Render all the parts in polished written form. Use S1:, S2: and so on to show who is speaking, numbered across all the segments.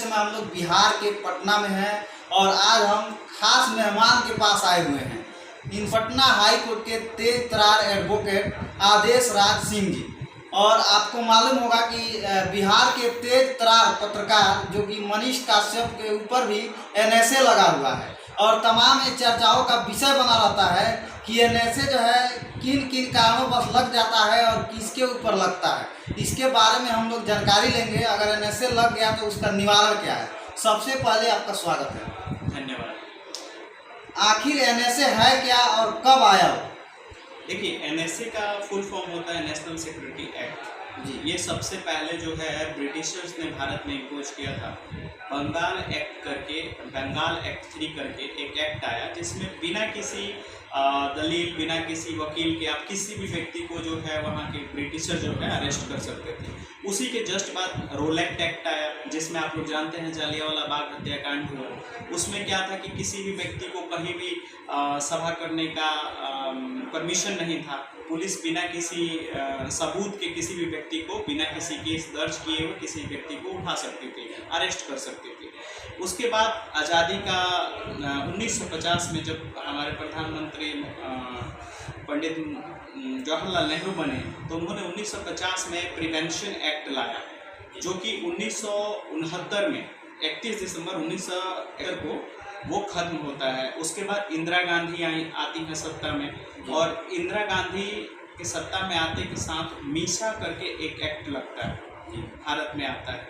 S1: समय हम लोग बिहार के पटना में हैं और आज हम खास मेहमान के पास आए हुए हैं। इन पटना हाई कोर्ट के तेज तरार एडवोकेट आदेश राज सिंह जी। और आपको मालूम होगा कि बिहार के तेज तरार पत्रकार जो कि मनीष काश्यप के ऊपर भी NSA लगा हुआ है और तमाम चर्चाओं का विषय बना रहता है कि NSA जो है किन किन कारणों पर लग जाता है और किसके ऊपर लगता है। इसके बारे में हम लोग जानकारी लेंगे। अगर NSA लग गया तो उसका निवारण क्या है। सबसे पहले आपका स्वागत है।
S2: धन्यवाद।
S1: आखिर NSA है क्या और कब आया?
S2: देखिए, NSA का फुल फॉर्म होता है नेशनल सिक्योरिटी एक्ट जी। ये सबसे पहले जो है ब्रिटिशर्स ने भारत में इम्पोज किया था। बंगाल एक्ट करके, बंगाल एक्ट 3 करके एक एक्ट आया जिसमें बिना किसी दलील, बिना किसी वकील के आप किसी भी व्यक्ति को जो है वहाँ के ब्रिटिशर जो है अरेस्ट कर सकते थे। उसी के जस्ट बाद रोलेक्ट एक्ट आया जिसमें आप लोग जानते हैं जालियांवाला बाग हत्याकांड हुआ। उसमें क्या था कि किसी भी व्यक्ति को कहीं भी सभा करने का परमिशन नहीं था। पुलिस बिना किसी सबूत के किसी भी व्यक्ति को बिना किसी केस दर्ज किए हुए किसी व्यक्ति को उठा सकते थे, अरेस्ट कर सकते थे। उसके बाद आज़ादी का 1950 में जब हमारे प्रधानमंत्री पंडित जवाहरलाल नेहरू बने तो उन्होंने 1950 में प्रिवेंशन एक्ट लाया जो कि 1969 में 31 दिसंबर 1971 को वो खत्म होता है। उसके बाद इंदिरा गांधी आती है सत्ता में और इंदिरा गांधी के सत्ता में आते के साथ मीसा करके एक एक्ट लगता है, भारत में आता है,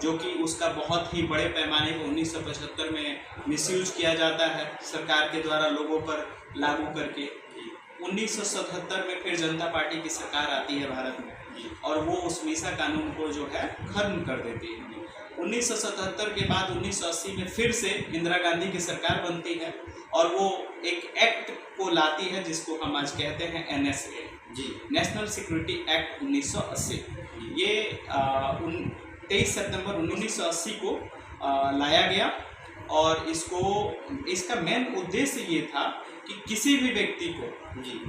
S2: जो कि उसका बहुत ही बड़े पैमाने पर 1975 में मिसयूज किया जाता है सरकार के द्वारा लोगों पर लागू करके। 1977 में फिर जनता पार्टी की सरकार आती है भारत में और वो उस मीसा कानून को जो है खत्म कर देती है। 1977 के बाद 1980 में फिर से इंदिरा गांधी की सरकार बनती है और वो एक एक्ट को लाती है जिसको हम आज कहते हैं NSA जी, नेशनल सिक्योरिटी एक्ट 1980। ये 23 सितंबर 1980 को लाया गया और इसका मेन उद्देश्य ये था कि किसी भी व्यक्ति को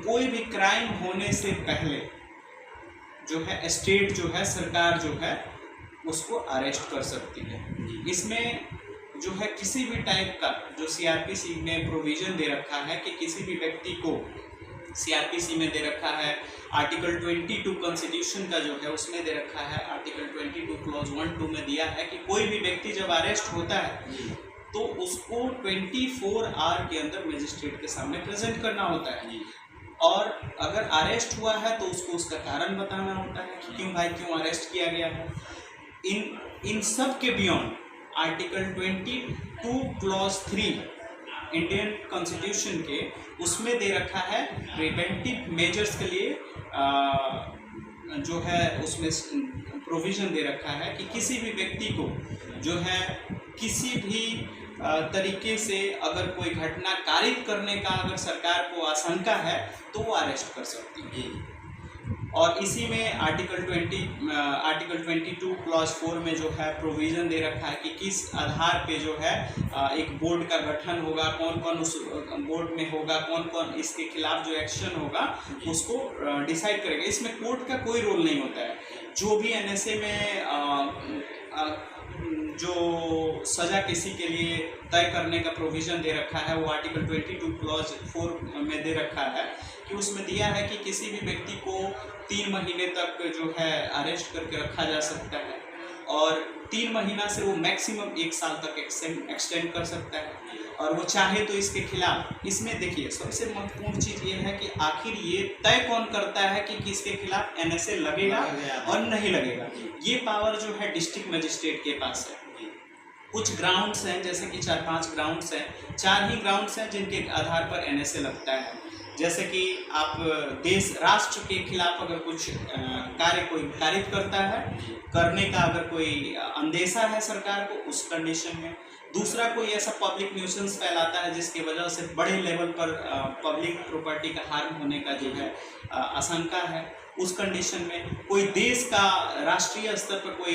S2: कोई भी क्राइम होने से पहले जो है स्टेट जो है सरकार जो है उसको अरेस्ट कर सकती है। इसमें जो है किसी भी टाइप का जो CRPC में प्रोविज़न दे रखा है कि किसी भी व्यक्ति को CRPC में दे रखा है, आर्टिकल 22 कॉन्स्टिट्यूशन का जो है उसमें दे रखा है, आर्टिकल 22 क्लॉज 1-2 में दिया है कि कोई भी व्यक्ति जब अरेस्ट होता है तो उसको 24 आवर के अंदर मजिस्ट्रेट के सामने प्रेजेंट करना होता है और अगर अरेस्ट हुआ है तो उसको उसका कारण बताना होता है कि क्यों अरेस्ट किया गया है। इन सब के beyond article 22 clause 3 Indian constitution के उसमें दे रखा है प्रिवेंटिव मेजर्स के लिए जो है उसमें प्रोविज़न दे रखा है कि किसी भी व्यक्ति को जो है किसी भी तरीके से अगर कोई घटना कारित करने का अगर सरकार को आशंका है तो वो अरेस्ट कर सकती है। और इसी में आर्टिकल 22 क्लॉज 4 में जो है प्रोविज़न दे रखा है कि किस आधार पे जो है एक बोर्ड का गठन होगा, कौन कौन उस बोर्ड में होगा, कौन कौन इसके खिलाफ जो एक्शन होगा उसको डिसाइड करेगा। इसमें कोर्ट का कोई रोल नहीं होता है। जो भी NSA में जो सज़ा किसी के लिए तय करने का प्रोविज़न दे रखा है वो आर्टिकल 22 क्लॉज 4 में दे रखा है कि उसमें दिया है कि किसी भी व्यक्ति को 3 महीने तक जो है अरेस्ट करके रखा जा सकता है और 3 महीना से वो मैक्सिमम 1 साल तक एक्सटेंड कर सकता है और वो चाहे तो इसके खिलाफ। इसमें देखिए सबसे महत्वपूर्ण चीज़ ये है कि आखिर ये तय कौन करता है कि किसके खिलाफ NSA लगेगा और नहीं लगेगा। ये पावर जो है डिस्ट्रिक्ट मजिस्ट्रेट के पास है। कुछ ग्राउंड्स हैं, जैसे कि 4-5 ग्राउंड्स हैं, 4 ही ग्राउंड्स हैं जिनके आधार पर NSA लगता है। जैसे कि आप देश राष्ट्र के खिलाफ अगर कुछ कार्य कोई कारित करता है, करने का अगर कोई अंदेशा है सरकार को उस कंडीशन में। दूसरा कोई ऐसा पब्लिक न्यूसेंस फैलाता है जिसकी वजह से बड़े लेवल पर पब्लिक प्रॉपर्टी का हार्म होने का जो है आशंका है, उस कंडीशन में। कोई देश का राष्ट्रीय स्तर पर कोई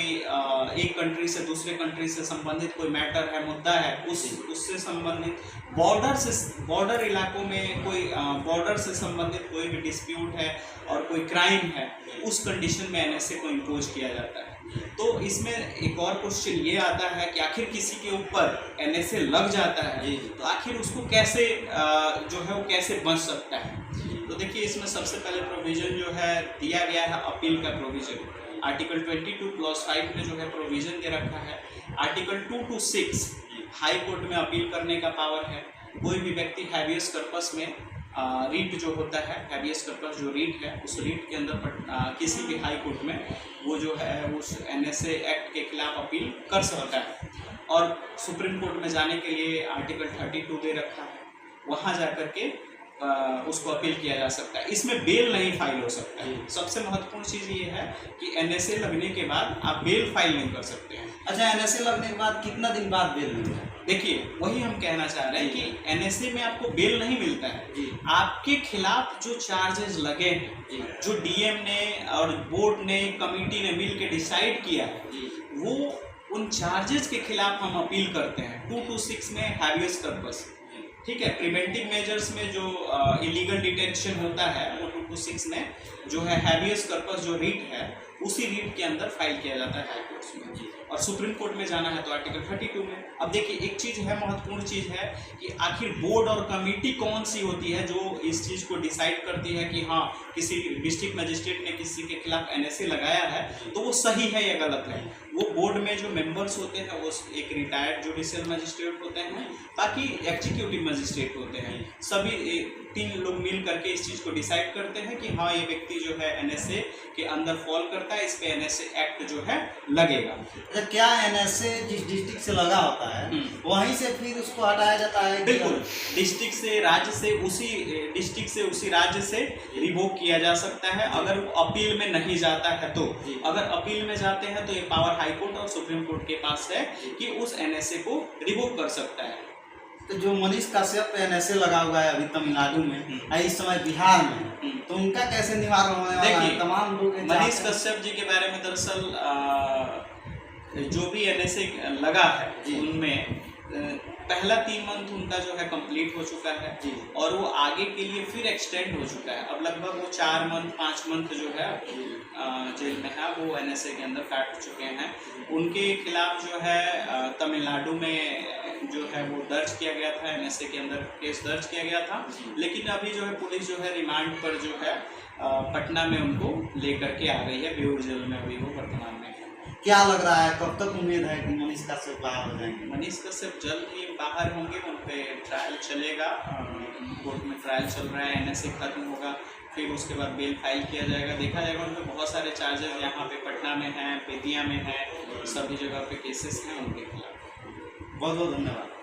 S2: एक कंट्री से दूसरे कंट्री से संबंधित कोई मैटर है, मुद्दा है, उससे संबंधित बॉर्डर इलाकों में कोई बॉर्डर से संबंधित कोई भी डिस्प्यूट है और कोई क्राइम है, उस कंडीशन में NSA को इम्पोज किया जाता है। तो इसमें एक और क्वेश्चन ये आता है कि आखिर किसी के ऊपर एनएसए लग जाता है तो आखिर उसको कैसे जो है वो कैसे बच सकता है। तो देखिए इसमें सबसे पहले प्रोविजन जो है दिया गया है अपील का प्रोविजन। आर्टिकल 22+5 में जो है प्रोविजन दे रखा है। आर्टिकल 2 to 6 हाई कोर्ट में अपील करने का पावर है। कोई भी व्यक्ति हैबियस कर्पस में रीट जो होता है, हैबियस कर्पस जो रीट है, उस रीट के अंदर किसी भी हाई कोर्ट में वो जो है उस एनएसए एक्ट के खिलाफ अपील कर सकता है। और सुप्रीम कोर्ट में जाने के लिए आर्टिकल 32 दे रखा है, वहाँ जा कर के उसको अपील किया जा सकता है। इसमें बेल नहीं फाइल हो सकता है। सबसे महत्वपूर्ण चीज़ ये है कि एनएसए लगने के बाद आप बेल फाइल नहीं कर सकते हैं।
S1: अच्छा, एनएसए लगने के बाद कितना दिन बाद बेल मिलता है?
S2: देखिए वही हम कहना चाह रहे हैं कि एनएसए में आपको बेल नहीं मिलता है। आपके खिलाफ जो चार्जेस लगे हैं, जो डीएम ने और बोर्ड ने कमिटी ने मिल के डिसाइड किया है, वो उन चार्जेस के खिलाफ हम अपील करते हैं। 2 to 6 में हैबियस कर्पस, ठीक है। प्रिवेंटिव मेजर्स में जो इलीगल डिटेंशन होता है वो 2 to 6 में जो है हैबियस कर्पस जो रीट है उसी रीट के अंदर फाइल किया जाता है हाई कोर्ट्स में। और सुप्रीम कोर्ट में जाना है तो आर्टिकल 32 में। अब देखिए एक चीज़ है, महत्वपूर्ण चीज़ है कि आखिर बोर्ड और कमेटी कौन सी होती है जो इस चीज़ को डिसाइड करती है कि हाँ किसी डिस्ट्रिक्ट मजिस्ट्रेट ने किसी के खिलाफ एनएसए लगाया है तो वो सही है या गलत है। वो बोर्ड में जो मेंबर्स होते हैं वो एक रिटायर्ड जुडिशियल मजिस्ट्रेट होते हैं, बाकी एग्जीक्यूटिव मजिस्ट्रेट होते हैं। सभी 3 लोग मिल करके इस चीज़ को डिसाइड करते हैं कि हाँ ये व्यक्ति जो है एनएसए के अंदर फॉल करता है, इस पे एनएसए एक्ट जो है लगेगा।
S1: क्या एनएसए जिस डिस्ट्रिक्ट से लगा होता है वहीं से फिर उसको हटाया जाता है?
S2: बिल्कुल, डिस्ट्रिक्ट से, राज्य से, उसी डिस्ट्रिक्ट से, उसी राज्य से रिवोक किया जा सकता है अगर वो अपील में नहीं जाता है तो। अगर अपील में जाते हैं तो ये पावर हाई कोर्ट और सुप्रीम कोर्ट के पास है कि उस एनएसए को रिवोक कर सकता है।
S1: तो जो मनीष कश्यप पे एनएसए लगा हुआ है अभी तमिलनाडु में और इस समय बिहार में, तो उनका कैसे निवारण होने वाला है? तमाम लोग
S2: मनीष कश्यप जी के बारे में दरअसल जो भी एनएसए लगा है उनमें पहला 3 मंथ उनका जो है कंप्लीट हो चुका है और वो आगे के लिए फिर एक्सटेंड हो चुका है। अब लगभग वो 4 मंथ 5 मंथ जो है जेल में है, वो एनएसए के अंदर काट चुके हैं। उनके खिलाफ जो है तमिलनाडु में जो है वो दर्ज किया गया था, एनएसए के अंदर केस दर्ज किया गया था। लेकिन अभी जो है पुलिस जो है रिमांड पर जो है पटना में उनको लेकर के आ रही है, बेऊर जेल में अभी वो वर्तमान में।
S1: क्या लग रहा है, कब तक उम्मीद है कि मनीष कश्यप बाहर हो जाएंगे?
S2: मनीष कश्यप जल्द ही बाहर होंगे, उन पे ट्रायल चलेगा, कोर्ट में ट्रायल चल रहा है, एनएसए खत्म होगा, फिर उसके बाद बेल फाइल किया जाएगा। देखा जाएगा उन पर बहुत सारे चार्जेस यहाँ पे पटना में हैं, बेतिया में हैं, सभी जगह पे केसेस हैं उनके खिलाफ।
S1: बहुत बहुत धन्यवाद।